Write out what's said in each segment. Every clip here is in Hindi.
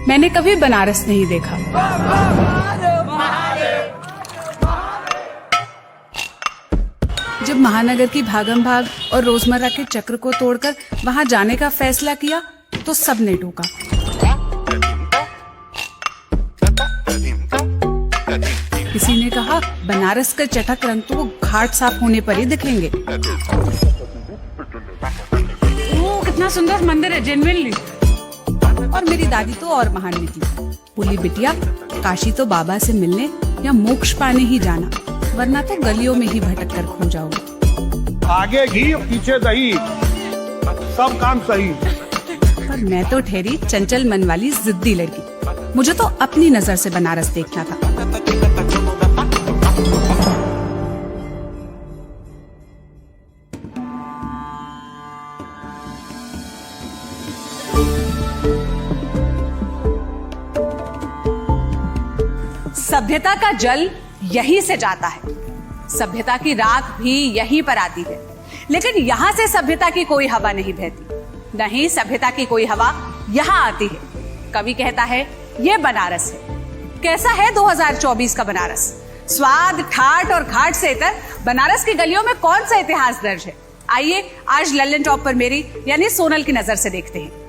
मैंने कभी बनारस नहीं देखा। जब महानगर की भागम भाग और रोजमर्रा के चक्र को तोड़कर वहां जाने का फैसला किया तो सबने टोका। किसी ने कहा बनारस का चटक रंग तो घाट साफ होने पर ही दिखेंगे। वो कितना सुंदर मंदिर है, जेन्युइनली। और मेरी दादी तो और महान निकली, बोली बिटिया काशी तो बाबा से मिलने या मोक्ष पाने ही जाना, वरना तो गलियों में ही भटक कर खो जाओगे। आगे घी पीछे दही, सब काम सही। पर मैं तो ठहरी चंचल मन वाली जिद्दी लड़की, मुझे तो अपनी नजर से बनारस देखना था। सभ्यता का जल यहीं से जाता है, सभ्यता की राख भी यहीं पर आती है, लेकिन यहाँ से सभ्यता की कोई हवा नहीं बहती, नहीं सभ्यता की कोई हवा यहाँ आती है। कवि कहता है ये बनारस है। कैसा है 2024 का बनारस? स्वाद, ठाट और घाट से इतर बनारस की गलियों में कौन सा इतिहास दर्ज है? आइए आज लल्लन टॉप पर मेरी यानी सोनल की नजर से देखते हैं।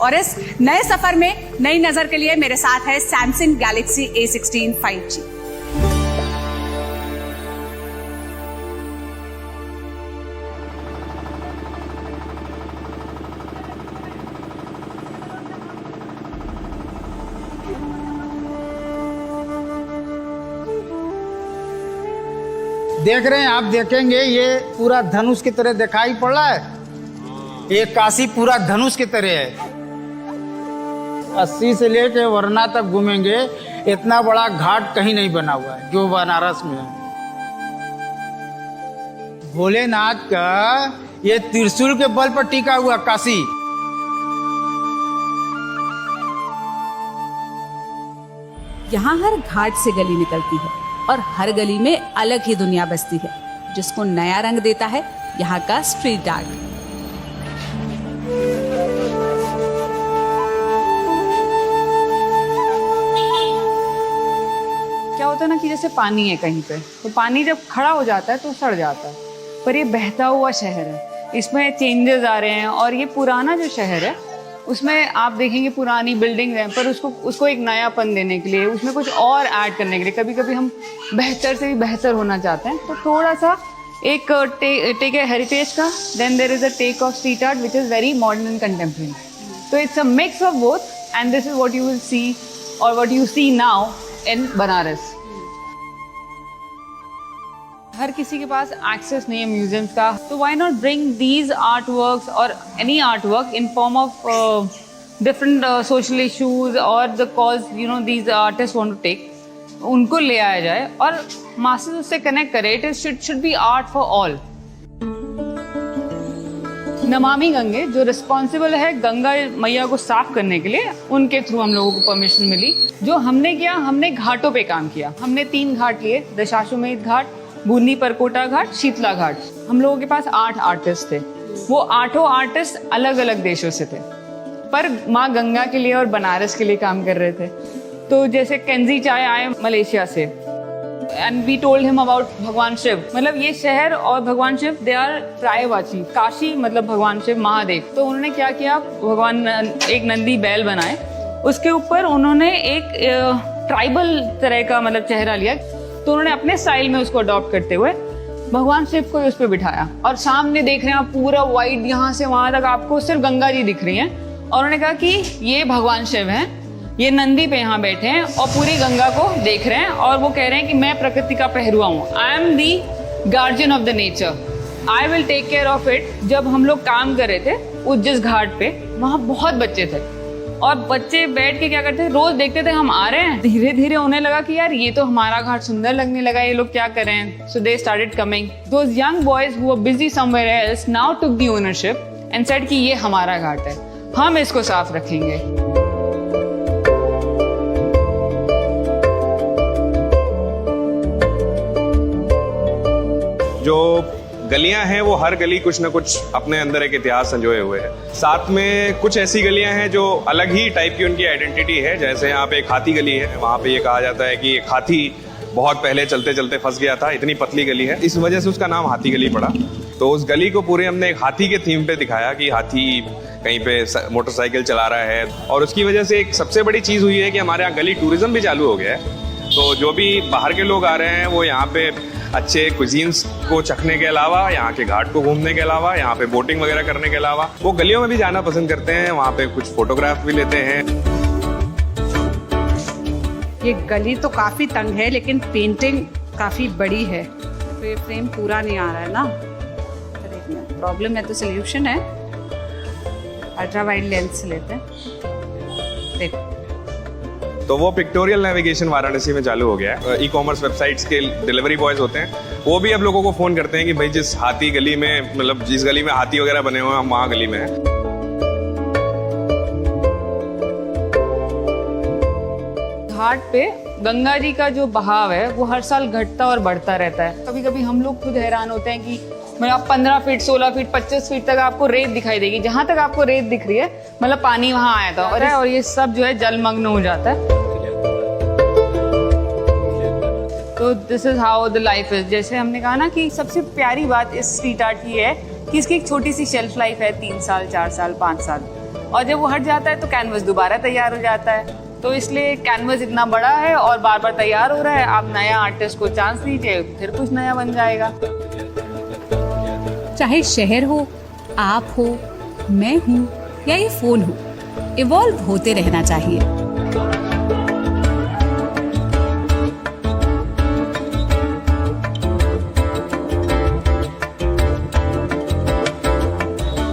और इस नए सफर में नई नजर के लिए मेरे साथ है सैमसंग गैलेक्सी A16 5G। देख रहे हैं आप, देखेंगे ये पूरा धनुष की तरह दिखाई पड़ रहा है। ये काशी पूरा धनुष की तरह है। 80 से लेके वरना तक घूमेंगे, इतना बड़ा घाट कहीं नहीं बना हुआ है जो बनारस में है। भोलेनाथ का ये त्रिशूल के बल पर टिका हुआ काशी। यहाँ हर घाट से गली निकलती है और हर गली में अलग ही दुनिया बसती है, जिसको नया रंग देता है यहाँ का स्ट्रीट आर्ट। क्या होता है ना कि जैसे पानी है कहीं पे, तो पानी जब खड़ा हो जाता है तो सड़ जाता है, पर ये बहता हुआ शहर है, इसमें चेंजेस आ रहे हैं। और ये पुराना जो शहर है उसमें आप देखेंगे पुरानी बिल्डिंग है, पर उसको एक नयापन देने के लिए, उसमें कुछ और ऐड करने के लिए, कभी कभी हम बेहतर से भी बेहतर होना चाहते हैं, तो थोड़ा सा एक टेक है हेरिटेज का, then there is a take of street art which is very modern and contemporary. तो it's a mix of both and this is what you will see और what you see now in Banaras. हर किसी के पास एक्सेस नहीं है म्यूजियम्स का, तो why not bring these art works और any art work in form of different social issues और the cause you know these artist want to take, उनको ले आया जाए और मासेस उससे कनेक्ट करे। It should be art for all. Namami Gange जो रिस्पॉन्सिबल है गंगा मैया को साफ करने के लिए, उनके थ्रू हम लोगों को परमिशन मिली। जो हमने किया, हमने घाटों पे काम किया। हमने 3 घाट लिए, दशाश्वमेध घाट, बूंदी परकोटा घाट, शीतला घाट। हम लोगों के पास 8 आर्टिस्ट थे। वो 8 आर्टिस्ट अलग अलग देशों से थे, पर माँ गंगा के लिए और बनारस के लिए काम कर रहे थे। तो जैसे केंजी चाय आए मलेशिया से, and we told him about भगवान शिव। मतलब ये शहर और भगवान शिव दे आर प्रायवाची। काशी मतलब भगवान शिव, महादेव। तो उन्होंने क्या किया, भगवान एक नंदी बैल बनाए, उसके ऊपर उन्होंने एक ट्राइबल तरह का मतलब चेहरा लिया। तो उन्होंने अपने स्टाइल में उसको अडॉप्ट करते हुए भगवान शिव को उस पर बिठाया। और सामने देख रहे हैं आप पूरा वाइड, यहाँ से वहां तक आपको सिर्फ गंगा जी दिख रही हैं। और उन्होंने कहा कि ये भगवान शिव हैं, ये नंदी पे यहाँ बैठे हैं और पूरी गंगा को देख रहे हैं। और वो कह रहे हैं कि मैं प्रकृति का पहरुआ हूँ, I am the guardian of the nature, I will take care of it. जब हम लोग काम कर रहे थे उस जिस घाट पे, वहाँ बहुत बच्चे थे और बच्चे बैठ के क्या करते थे, रोज देखते थे हम आ रहे हैं। धीरे धीरे उन्हें लगा कि यार ये तो हमारा घाट सुंदर लगने लगा, ये लोग क्या कर रहे हैं। So they started coming. Those young boys who were busy somewhere else now took the ownership and said कि ये हमारा घाट है, हम इसको साफ रखेंगे। जो गलियां हैं वो हर गली कुछ ना कुछ अपने अंदर एक इतिहास संजोए हुए है। साथ में कुछ ऐसी गलियां हैं जो अलग ही टाइप की उनकी आइडेंटिटी है। जैसे यहाँ पे एक हाथी गली है, वहाँ पे ये कहा जाता है कि एक हाथी बहुत पहले चलते चलते फंस गया था, इतनी पतली गली है, इस वजह से उसका नाम हाथी गली पड़ा। तो उस गली को पूरे हमने एक हाथी के थीम पे दिखाया कि हाथी कहीं पे मोटरसाइकिल चला रहा है। और उसकी वजह से एक सबसे बड़ी चीज़ हुई है कि हमारे यहाँ गली टूरिज्म भी चालू हो गया है। तो जो भी बाहर के लोग आ रहे हैं वो यहाँ पे अच्छे कुजीन्स को चखने के अलावा, यहाँ के घाट को घूमने के अलावा, यहाँ पे बोटिंग वगैरह करने के अलावा वो गलियों में भी जाना पसंद करते हैं। वहाँ पे कुछ फोटोग्राफ भी लेते हैं। ये गली तो काफी तंग है लेकिन पेंटिंग काफी बड़ी है, तो ये फ्रेम पूरा नहीं आ रहा है ना। प्रॉब्लम है तो सोल्यूशन है, अल्ट्रा वाइड लेंस लेते हैं। देखो तो वो पिक्टोरियल नेविगेशन वाराणसी में चालू हो गया है। ई कॉमर्स वेबसाइट्स के डिलीवरी बॉयज होते हैं, वो भी अब लोगों को फोन करते हैं कि भाई जिस हाथी गली में, मतलब जिस गली में हाथी वगैरह बने हुए हैं हम वहाँ गली में हैं। घाट पे गंगा जी का जो बहाव है वो हर साल घटता और बढ़ता रहता है। कभी कभी हम लोग खुद हैरान होते हैं कि मतलब आप 15 फीट 16 फीट 25 फीट तक आपको रेत दिखाई देगी। जहां तक आपको रेत दिख रही है मतलब पानी वहां आया था और ये सब जो है जलमग्न हो जाता है। तो this is how the life is. जैसे हमने कहा ना कि सबसे प्यारी बात इस स्ट्रीट आर्ट की है कि इसकी एक छोटी सी शेल्फ लाइफ है, 3 साल 4 साल 5 साल, और जब वो हट जाता है तो कैनवस दोबारा तैयार हो जाता है। तो इसलिए कैनवस इतना बड़ा है और बार बार तैयार हो रहा है। आप नया आर्टिस्ट को चांस दीजिए, फिर कुछ नया बन जाएगा। चाहे शहर हो, आप हो, मैं हूँ या ये फोन हो, इवॉल्व होते रहना चाहिए।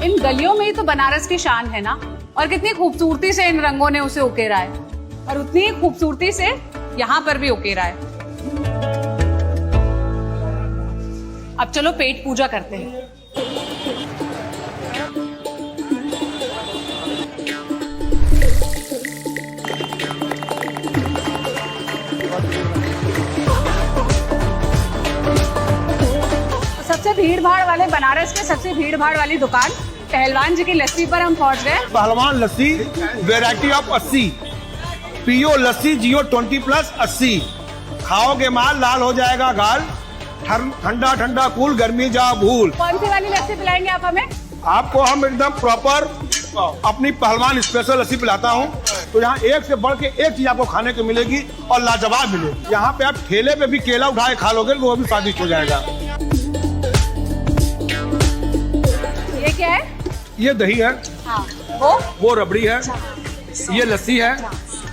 इन गलियों में ही तो बनारस की शान है ना, और कितनी खूबसूरती से इन रंगों ने उसे उकेरा है, और उतनी ही खूबसूरती से यहाँ पर भी उकेरा है। अब चलो पेट पूजा करते हैं। सबसे भीड़ भाड़ वाले, बनारस के सबसे भीड़ भाड़ वाली दुकान पहलवान जी की लस्सी पर हम पहुंच गए। पहलवान लस्सी वेराइटी ऑफ 80, पियो लस्सी जियो 20+ 80। खाओगे माल लाल हो जाएगा गाल, ठंडा ठंडा कूल गर्मी जा भूल। कौन सी वाली लस्सी पिलाएंगे आप हमें? आपको हम एकदम प्रॉपर अपनी पहलवान स्पेशल लस्सी पिलाता हूँ। तो यहाँ एक से बढ़ के एक चीज आपको खाने को मिलेगी और लाजवाब मिलेगी। यहाँ पे आप ठेले पे भी केला उठा के खा लोगे तो वो भी स्वादिष्ट हो जाएगा। ये क्या है? ये दही है, हाँ, वो रबड़ी है, ये लस्सी है,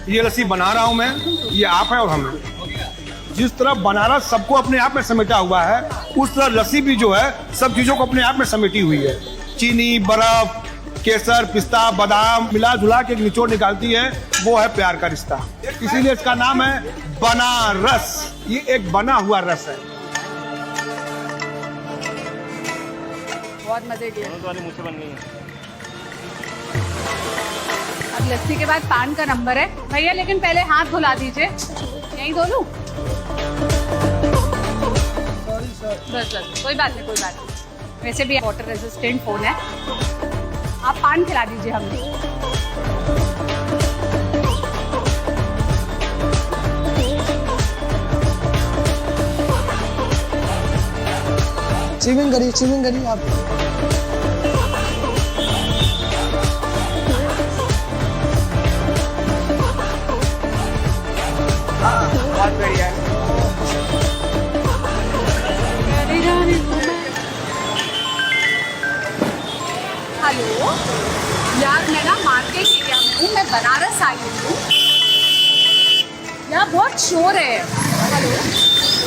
ये लस्सी बना रहा हूँ मैं, ये आप है और हम हैं। जिस तरह बनारस सबको अपने आप में समेटा हुआ है, उस तरह लस्सी भी जो है सब चीजों को अपने आप में समेटी हुई है। चीनी, बर्फ, केसर, पिस्ता, बादाम मिला जुला के एक निचोड़ निकालती है, वो है प्यार का रिश्ता। इसीलिए इसका नाम है बनारस। ये एक बना हुआ रस है। बहुत मजे की। अब लस्सी के बाद पान का नंबर है भैया, लेकिन पहले हाथ धुला दीजिए। यहीं धो लूं? बस कोई बात नहीं, कोई बात नहीं। वैसे भी वाटर रेजिस्टेंट फोन है। आप पान खिला दीजिए हमें। चिविंग करिए आप। बहुत बढ़िया। हेलो यार, मैं ना मार्केट एरिया में हूँ, मैं बनारस आई हूँ। यहाँ बहुत शोर है। हेलो,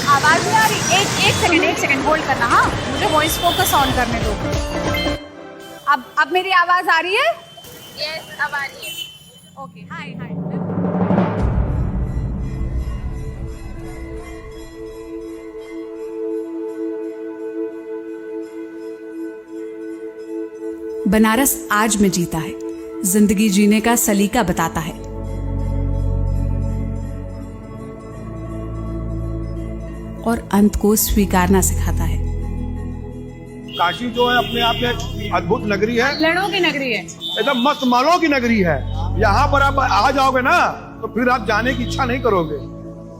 आवाज नहीं आ रही? एक सेकंड होल्ड करना। हाँ, मुझे वॉइस फोकस ऑन करने दो। अब मेरी आवाज आ रही है? यस, अब आ रही है। ओके, हाय हाय। बनारस आज में जीता है, जिंदगी जीने का सलीका बताता है। और अंत को स्वीकारना सिखाता है। काशी जो है अपने आप में एक अद्भुत नगरी है, लड़ों की नगरी है। एकदम मस्त मालों की नगरी है। यहाँ पर आप आ जाओगे ना तो फिर आप जाने की इच्छा नहीं करोगे।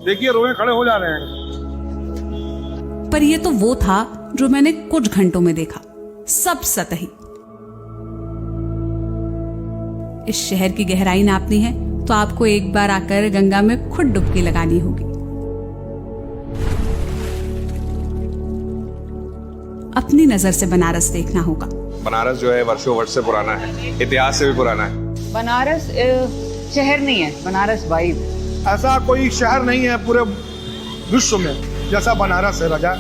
देखिए रोए खड़े हो जा रहे हैं। पर ये तो वो था जो मैंने कुछ घंटों में देखा, सब सतही। इस शहर की गहराई नापनी है तो आपको एक बार आकर गंगा में खुद डुबकी लगानी होगी। अपनी नजर से बनारस देखना होगा। बनारस जो है वर्षों वर्ष से पुराना है, इतिहास से भी पुराना है। बनारस शहर नहीं है, बनारस वाइब। ऐसा कोई शहर नहीं है पूरे विश्व में जैसा बनारस है राजा।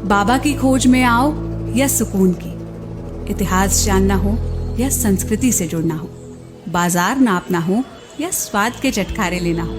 बाबा की खोज में आओ या सुकून की, इतिहास जानना हो या संस्कृति से जुड़ना हो, बाजार नापना हो या स्वाद के चटखारे लेना हो,